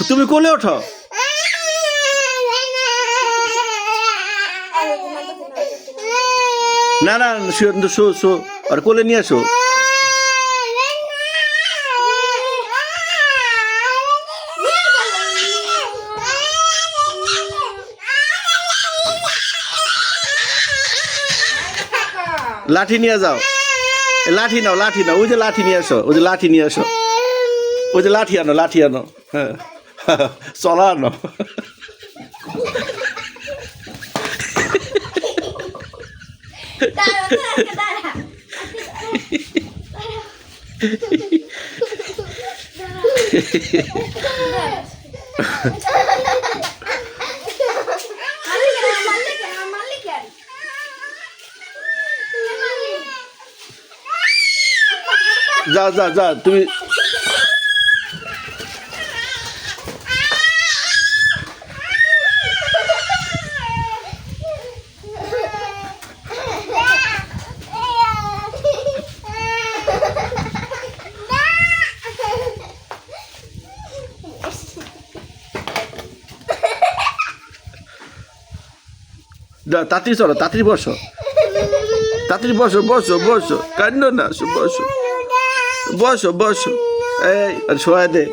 তুমি কোলে ওঠো। না না, শো শো, আর কোলে নিয়ে আসো। লাঠি নিয়ে যাও, লাঠি নাও, লাঠি নাও, ওই যে লাঠি নিয়ে আসো, ওই যে লাঠি নিয়ে আসো, ওই যে লাঠি আনো, লাঠি আনো, হ্যাঁ চলা আনো। যা যা যা তুমি। তাড়াতাড়ি চলো, তাড়াতাড়ি বসো, তাড়াতাড়ি বসো, বসো বসো, কান্দ না, বসো বসো বসো, এই শোয়া দে।